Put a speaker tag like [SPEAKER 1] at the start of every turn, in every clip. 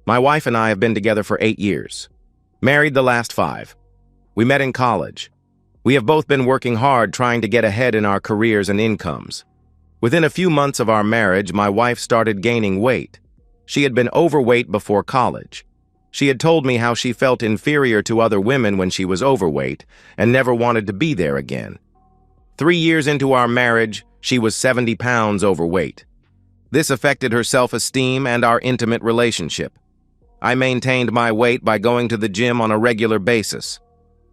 [SPEAKER 1] My wife and I have been together for 8 years. Married the last 5. We met in college. We have both been working hard trying to get ahead in our careers and incomes. Within a few months of our marriage, my wife started gaining weight. She had been overweight before college. She had told me how she felt inferior to other women when she was overweight and never wanted to be there again. 3 years into our marriage, she was 70 pounds overweight. This affected her self-esteem and our intimate relationship. I maintained my weight by going to the gym on a regular basis.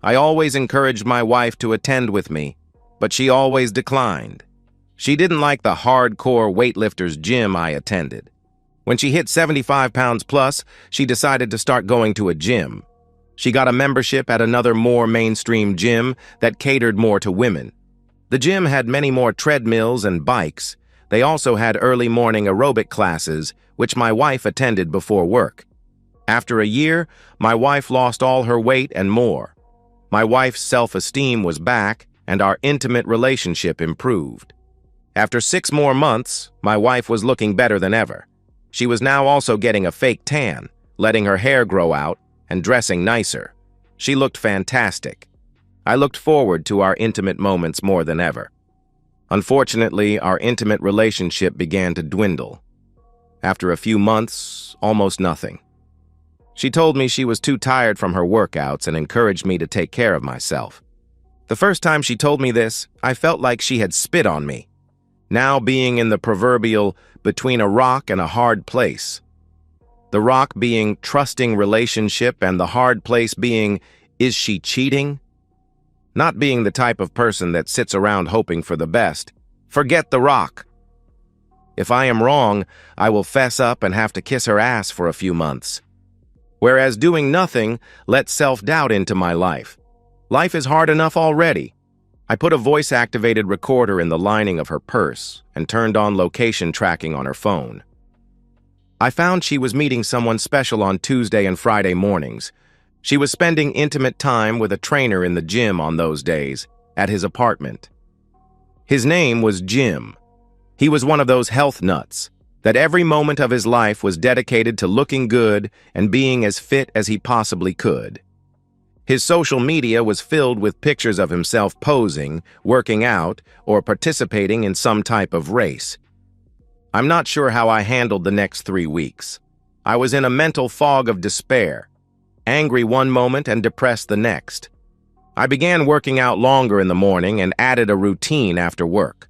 [SPEAKER 1] I always encouraged my wife to attend with me, but she always declined. She didn't like the hardcore weightlifters gym I attended. When she hit 75 pounds plus, she decided to start going to a gym. She got a membership at another more mainstream gym that catered more to women. The gym had many more treadmills and bikes. They also had early morning aerobic classes, which my wife attended before work. After a year, my wife lost all her weight and more. My wife's self-esteem was back, and our intimate relationship improved. After 6 more months, my wife was looking better than ever. She was now also getting a fake tan, letting her hair grow out, and dressing nicer. She looked fantastic. I looked forward to our intimate moments more than ever. Unfortunately, our intimate relationship began to dwindle. After a few months, almost nothing. She told me she was too tired from her workouts and encouraged me to take care of myself. The first time she told me this, I felt like she had spit on me. Now being in the proverbial between a rock and a hard place. The rock being trusting relationship and the hard place being, is she cheating? Not being the type of person that sits around hoping for the best. Forget the rock. If I am wrong, I will fess up and have to kiss her ass for a few months. Whereas doing nothing let self-doubt into my life. Life is hard enough already. I put a voice-activated recorder in the lining of her purse and turned on location tracking on her phone. I found she was meeting someone special on Tuesday and Friday mornings. She was spending intimate time with a trainer in the gym on those days, at his apartment. His name was Jim. He was one of those health nuts that every moment of his life was dedicated to looking good and being as fit as he possibly could. His social media was filled with pictures of himself posing, working out, or participating in some type of race. I'm not sure how I handled the next 3 weeks. I was in a mental fog of despair, angry one moment and depressed the next. I began working out longer in the morning and added a routine after work.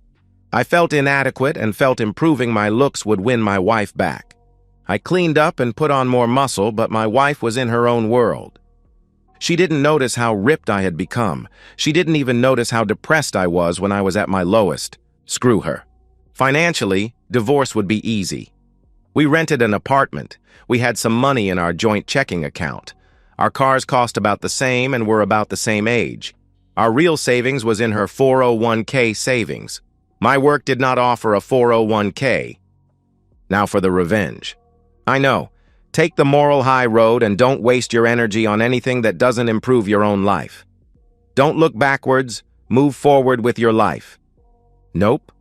[SPEAKER 1] I felt inadequate and felt improving my looks would win my wife back. I cleaned up and put on more muscle, but my wife was in her own world. She didn't notice how ripped I had become. She didn't even notice how depressed I was when I was at my lowest. Screw her. Financially, divorce would be easy. We rented an apartment. We had some money in our joint checking account. Our cars cost about the same and were about the same age. Our real savings was in her 401k savings. My work did not offer a 401k. Now for the revenge. I know. Take the moral high road and don't waste your energy on anything that doesn't improve your own life. Don't look backwards, move forward with your life. Nope.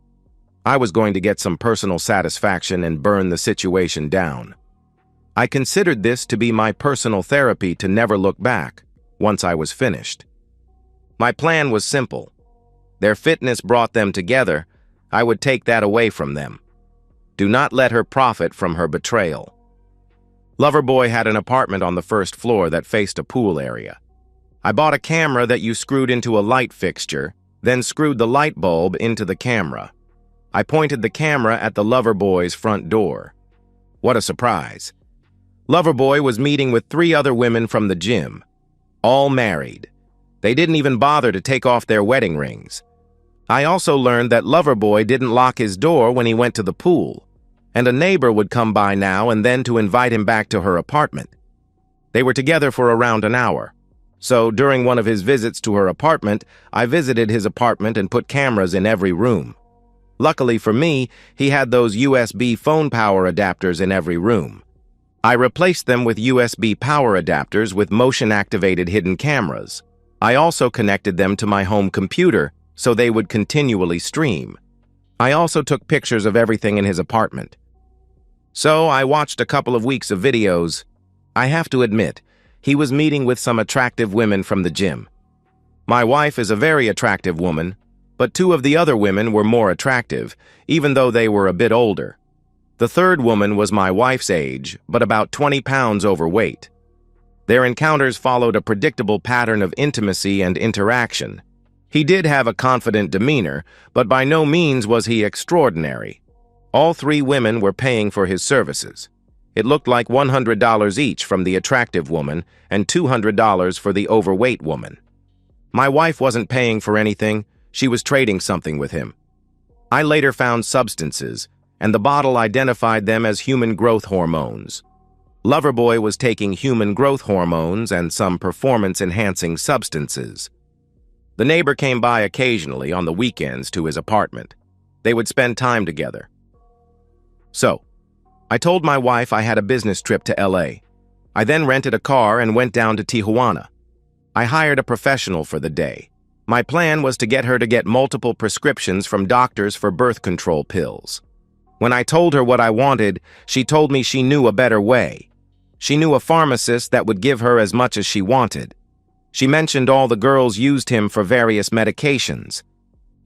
[SPEAKER 1] I was going to get some personal satisfaction and burn the situation down. I considered this to be my personal therapy to never look back, once I was finished. My plan was simple. Their fitness brought them together. I would take that away from them. Do not let her profit from her betrayal. Loverboy had an apartment on the first floor that faced a pool area. I bought a camera that you screwed into a light fixture, then screwed the light bulb into the camera. I pointed the camera at the Loverboy's front door. What a surprise. Loverboy was meeting with 3 other women from the gym, all married. They didn't even bother to take off their wedding rings. I also learned that Loverboy didn't lock his door when he went to the pool, and a neighbor would come by now and then to invite him back to her apartment. They were together for around an hour. So during one of his visits to her apartment, I visited his apartment and put cameras in every room. Luckily for me, he had those USB phone power adapters in every room. I replaced them with USB power adapters with motion-activated hidden cameras. I also connected them to my home computer so they would continually stream. I also took pictures of everything in his apartment. So I watched a couple of weeks of videos I have to admit, he was meeting with some attractive women from the gym. My wife is a very attractive woman, but two of the other women were more attractive, even though they were a bit older. The third woman was my wife's age, but about 20 pounds overweight. Their encounters followed a predictable pattern of intimacy and interaction. He did have a confident demeanor, but by no means was he extraordinary. All three women were paying for his services. It looked like $100 each from the attractive woman and $200 for the overweight woman. My wife wasn't paying for anything, she was trading something with him. I later found substances, and the bottle identified them as human growth hormones. Loverboy was taking human growth hormones and some performance-enhancing substances. The neighbor came by occasionally on the weekends to his apartment. They would spend time together. So, I told my wife I had a business trip to LA. I then rented a car and went down to Tijuana. I hired a professional for the day. My plan was to get her to get multiple prescriptions from doctors for birth control pills. When I told her what I wanted, she told me she knew a better way. She knew a pharmacist that would give her as much as she wanted. She mentioned all the girls used him for various medications.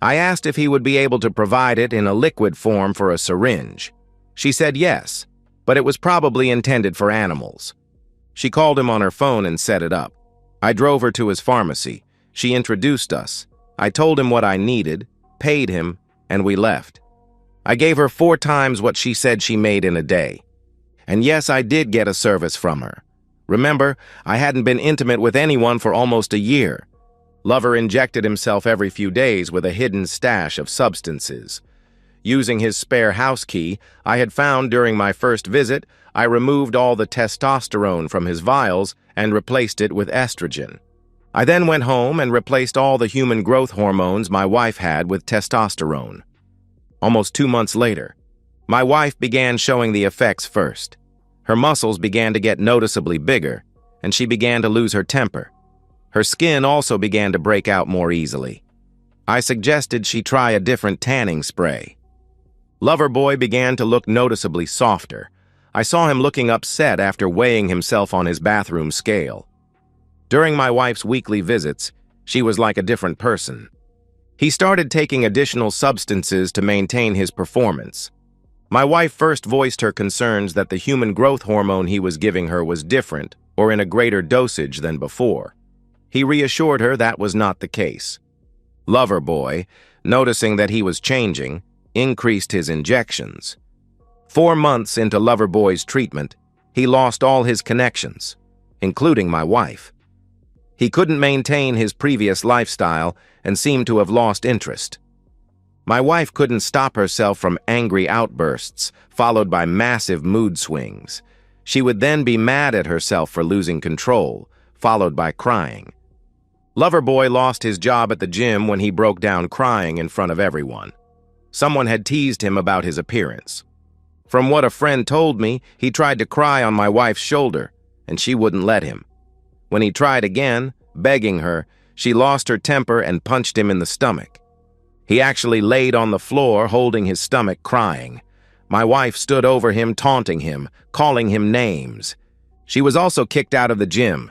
[SPEAKER 1] I asked if he would be able to provide it in a liquid form for a syringe. She said yes, but it was probably intended for animals. She called him on her phone and set it up. I drove her to his pharmacy. She introduced us. I told him what I needed, paid him, and we left. I gave her 4 times what she said she made in a day. And yes, I did get a service from her. Remember, I hadn't been intimate with anyone for almost a year. Lover injected himself every few days with a hidden stash of substances. Using his spare house key I had found during my first visit, I removed all the testosterone from his vials and replaced it with estrogen. I then went home and replaced all the human growth hormones my wife had with testosterone. Almost 2 months later, my wife began showing the effects first. Her muscles began to get noticeably bigger, and she began to lose her temper. Her skin also began to break out more easily. I suggested she try a different tanning spray. Loverboy began to look noticeably softer. I saw him looking upset after weighing himself on his bathroom scale. During my wife's weekly visits, she was like a different person. He started taking additional substances to maintain his performance. My wife first voiced her concerns that the human growth hormone he was giving her was different or in a greater dosage than before. He reassured her that was not the case. Loverboy, noticing that he was changing, increased his injections. 4 months into Loverboy's treatment, he lost all his connections, including my wife. He couldn't maintain his previous lifestyle and seemed to have lost interest. My wife couldn't stop herself from angry outbursts, followed by massive mood swings. She would then be mad at herself for losing control, followed by crying. Loverboy lost his job at the gym when he broke down crying in front of everyone. Someone had teased him about his appearance. From what a friend told me, he tried to cry on my wife's shoulder, and she wouldn't let him. When he tried again, begging her, she lost her temper and punched him in the stomach. He actually laid on the floor, holding his stomach, crying. My wife stood over him, taunting him, calling him names. She was also kicked out of the gym.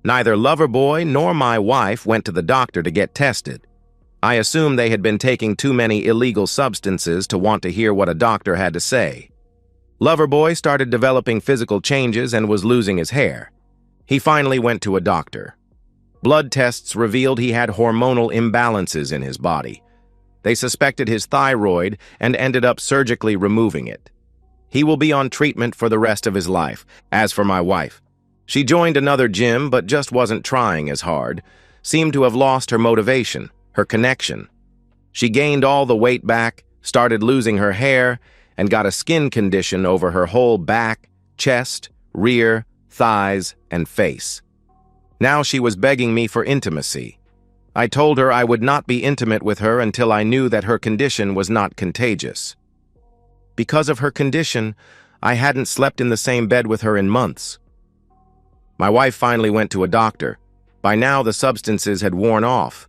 [SPEAKER 1] Neither Loverboy nor my wife went to the doctor to get tested. I assumed they had been taking too many illegal substances to want to hear what a doctor had to say. Loverboy started developing physical changes and was losing his hair. He finally went to a doctor. Blood tests revealed he had hormonal imbalances in his body. They suspected his thyroid and ended up surgically removing it. He will be on treatment for the rest of his life. As for my wife, she joined another gym but just wasn't trying as hard, seemed to have lost her motivation, her connection. She gained all the weight back, started losing her hair, and got a skin condition over her whole back, chest, rear, thighs, and face. Now she was begging me for intimacy. I told her I would not be intimate with her until I knew that her condition was not contagious. Because of her condition, I hadn't slept in the same bed with her in months. My wife finally went to a doctor. By now, the substances had worn off.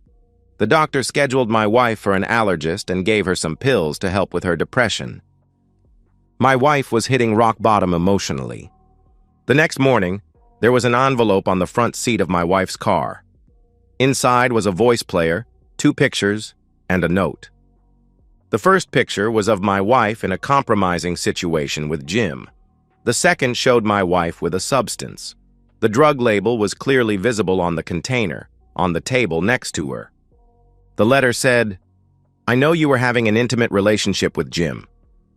[SPEAKER 1] The doctor scheduled my wife for an allergist and gave her some pills to help with her depression. My wife was hitting rock bottom emotionally. The next morning, there was an envelope on the front seat of my wife's car. Inside was a voice player, 2 pictures, and a note. The first picture was of my wife in a compromising situation with Jim. The second showed my wife with a substance. The drug label was clearly visible on the container, on the table next to her. The letter said, "I know you were having an intimate relationship with Jim.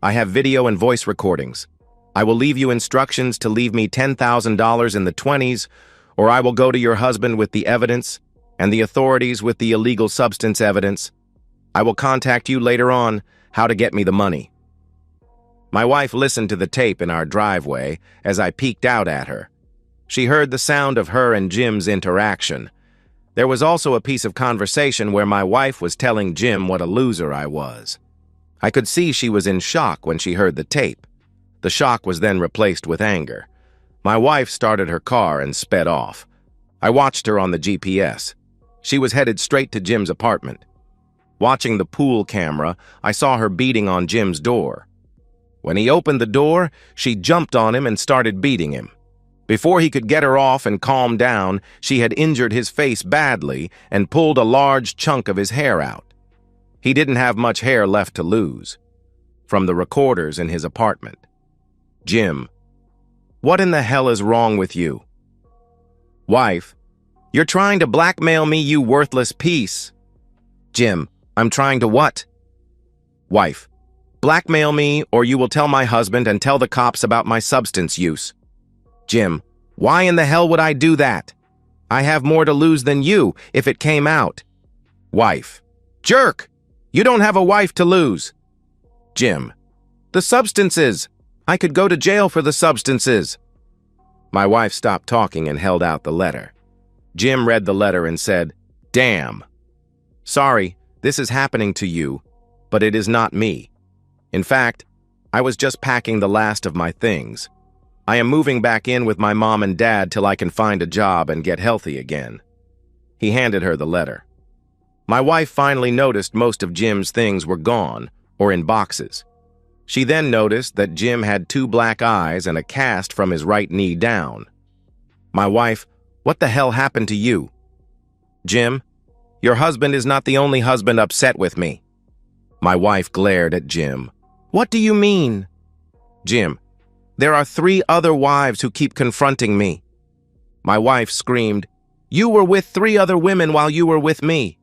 [SPEAKER 1] I have video and voice recordings. I will leave you instructions to leave me $10,000 in the 20s, or I will go to your husband with the evidence and the authorities with the illegal substance evidence. I will contact you later on how to get me the money." My wife listened to the tape in our driveway as I peeked out at her. She heard the sound of her and Jim's interaction. There was also a piece of conversation where my wife was telling Jim what a loser I was. I could see she was in shock when she heard the tape. The shock was then replaced with anger. My wife started her car and sped off. I watched her on the GPS. She was headed straight to Jim's apartment. Watching the pool camera, I saw her beating on Jim's door. When he opened the door, she jumped on him and started beating him. Before he could get her off and calm down, she had injured his face badly and pulled a large chunk of his hair out. He didn't have much hair left to lose. From the recorders in his apartment. Jim: "What in the hell is wrong with you?" Wife: "You're trying to blackmail me, you worthless piece." Jim: "I'm trying to what?" Wife: "Blackmail me, or you will tell my husband and tell the cops about my substance use." Jim: "Why in the hell would I do that? I have more to lose than you if it came out." Wife: "Jerk! You don't have a wife to lose." Jim: "The substances. I could go to jail for the substances." My wife stopped talking and held out the letter. Jim read the letter and said, "Damn. Sorry, this is happening to you, but it is not me. In fact, I was just packing the last of my things. I am moving back in with my mom and dad till I can find a job and get healthy again." He handed her the letter. My wife finally noticed most of Jim's things were gone or in boxes. She then noticed that Jim had 2 black eyes and a cast from his right knee down. My wife: "What the hell happened to you?" Jim: "Your husband is not the only husband upset with me." My wife glared at Jim. "What do you mean?" Jim: "There are 3 other wives who keep confronting me." My wife screamed, "You were with 3 other women while you were with me."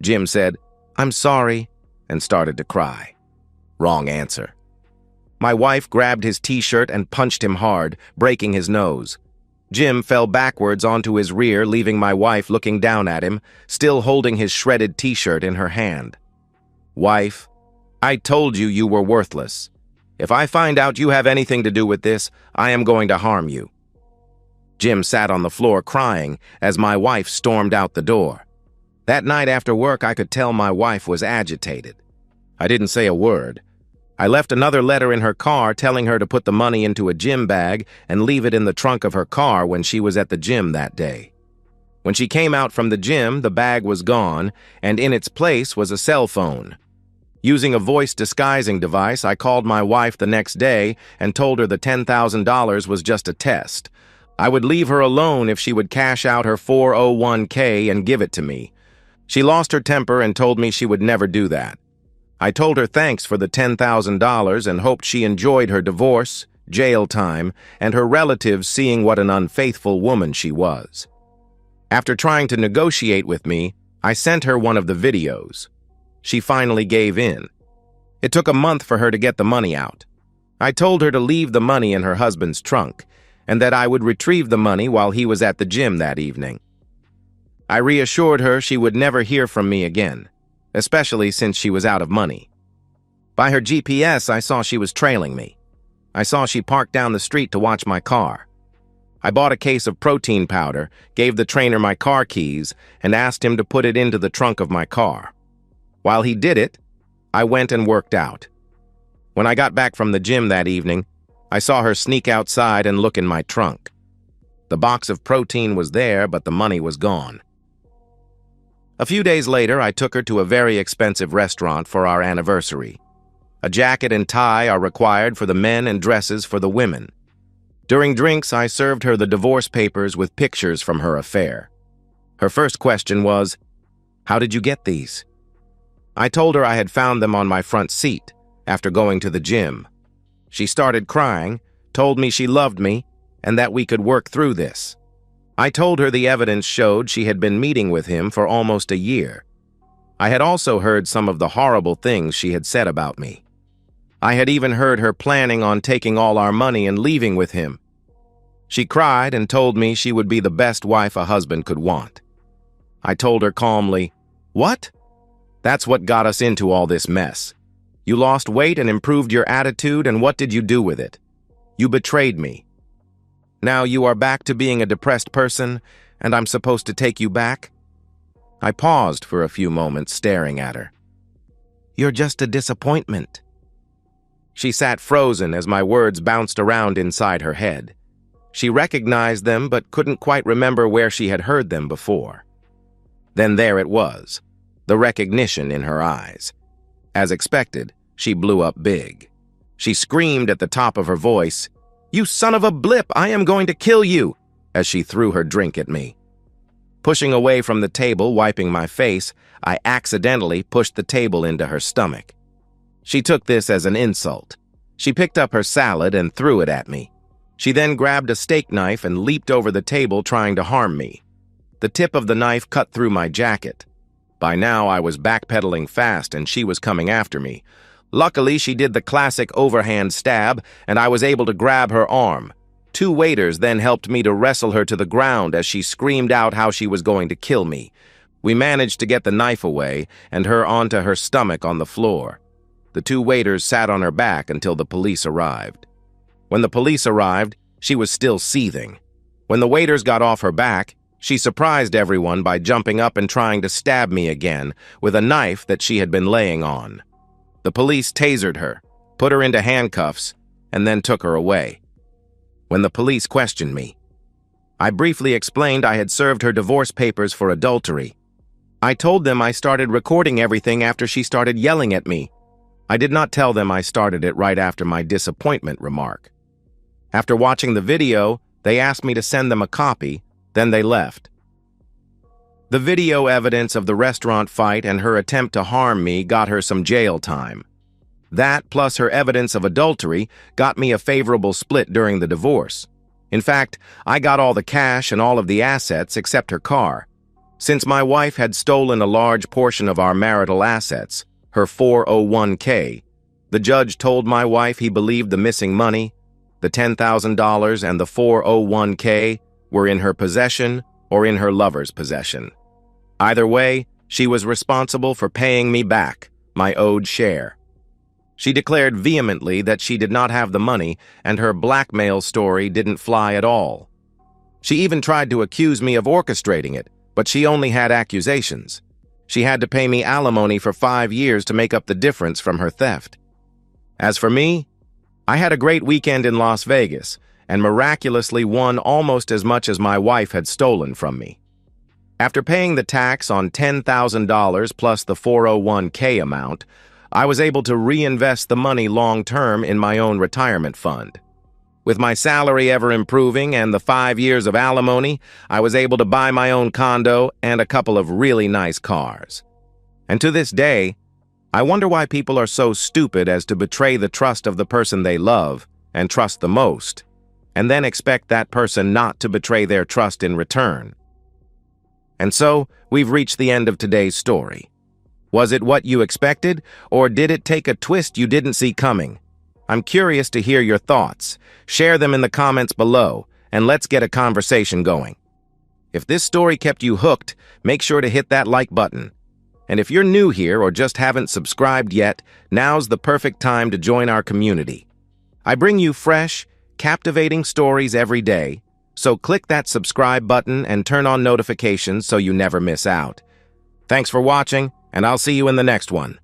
[SPEAKER 1] Jim said, "I'm sorry," and started to cry. Wrong answer. My wife grabbed his t-shirt and punched him hard, breaking his nose. Jim fell backwards onto his rear, leaving my wife looking down at him, still holding his shredded t-shirt in her hand. Wife: "I told you you were worthless. If I find out you have anything to do with this, I am going to harm you." Jim sat on the floor crying as my wife stormed out the door. That night after work, I could tell my wife was agitated. I didn't say a word. I left another letter in her car telling her to put the money into a gym bag and leave it in the trunk of her car when she was at the gym that day. When she came out from the gym, the bag was gone, and in its place was a cell phone. Using a voice disguising device, I called my wife the next day and told her the $10,000 was just a test. I would leave her alone if she would cash out her 401k and give it to me. She lost her temper and told me she would never do that. I told her thanks for the $10,000 and hoped she enjoyed her divorce, jail time, and her relatives seeing what an unfaithful woman she was. After trying to negotiate with me, I sent her one of the videos. She finally gave in. It took a month for her to get the money out. I told her to leave the money in her husband's trunk, and that I would retrieve the money while he was at the gym that evening. I reassured her she would never hear from me again, especially since she was out of money. By her GPS, I saw she was trailing me. I saw she parked down the street to watch my car. I bought a case of protein powder, gave the trainer my car keys, and asked him to put it into the trunk of my car. While he did it, I went and worked out. When I got back from the gym that evening, I saw her sneak outside and look in my trunk. The box of protein was there, but the money was gone. A few days later, I took her to a very expensive restaurant for our anniversary. A jacket and tie are required for the men and dresses for the women. During drinks, I served her the divorce papers with pictures from her affair. Her first question was, "How did you get these?" I told her I had found them on my front seat after going to the gym. She started crying, told me she loved me, and that we could work through this. I told her the evidence showed she had been meeting with him for almost a year. I had also heard some of the horrible things she had said about me. I had even heard her planning on taking all our money and leaving with him. She cried and told me she would be the best wife a husband could want. I told her calmly, "What? That's what got us into all this mess. You lost weight and improved your attitude, and what did you do with it? You betrayed me. Now you are back to being a depressed person, and I'm supposed to take you back?" I paused for a few moments, staring at her. "You're just a disappointment." She sat frozen as my words bounced around inside her head. She recognized them but couldn't quite remember where she had heard them before. Then there it was, the recognition in her eyes. As expected, she blew up big. She screamed at the top of her voice, "You son of a blip, I am going to kill you," as she threw her drink at me. Pushing away from the table, wiping my face, I accidentally pushed the table into her stomach. She took this as an insult. She picked up her salad and threw it at me. She then grabbed a steak knife and leaped over the table, trying to harm me. The tip of the knife cut through my jacket. By now, I was backpedaling fast and she was coming after me. Luckily, she did the classic overhand stab, and I was able to grab her arm. 2 waiters then helped me to wrestle her to the ground as she screamed out how she was going to kill me. We managed to get the knife away and her onto her stomach on the floor. The 2 waiters sat on her back until the police arrived. When the police arrived, she was still seething. When the waiters got off her back, she surprised everyone by jumping up and trying to stab me again with a knife that she had been laying on. The police tasered her, put her into handcuffs, and then took her away. When the police questioned me, I briefly explained I had served her divorce papers for adultery. I told them I started recording everything after she started yelling at me. I did not tell them I started it right after my disappointment remark. After watching the video, they asked me to send them a copy, then they left. The video evidence of the restaurant fight and her attempt to harm me got her some jail time. That, plus her evidence of adultery, got me a favorable split during the divorce. In fact, I got all the cash and all of the assets except her car. Since my wife had stolen a large portion of our marital assets, her 401k, the judge told my wife he believed the missing money, the $10,000 and the 401k, were in her possession or in her lover's possession. Either way, she was responsible for paying me back my owed share. She declared vehemently that she did not have the money and her blackmail story didn't fly at all. She even tried to accuse me of orchestrating it, but she only had accusations. She had to pay me alimony for 5 years to make up the difference from her theft. As for me, I had a great weekend in Las Vegas and miraculously won almost as much as my wife had stolen from me. After paying the tax on $10,000 plus the 401k amount, I was able to reinvest the money long-term in my own retirement fund. With my salary ever improving and the 5 years of alimony, I was able to buy my own condo and a couple of really nice cars. And to this day, I wonder why people are so stupid as to betray the trust of the person they love and trust the most, and then expect that person not to betray their trust in return. And so, we've reached the end of today's story. Was it what you expected, or did it take a twist you didn't see coming? I'm curious to hear your thoughts. Share them in the comments below, and let's get a conversation going. If this story kept you hooked, make sure to hit that like button. And if you're new here or just haven't subscribed yet, now's the perfect time to join our community. I bring you fresh, captivating stories every day, so click that subscribe button and turn on notifications so you never miss out. Thanks for watching, and I'll see you in the next one.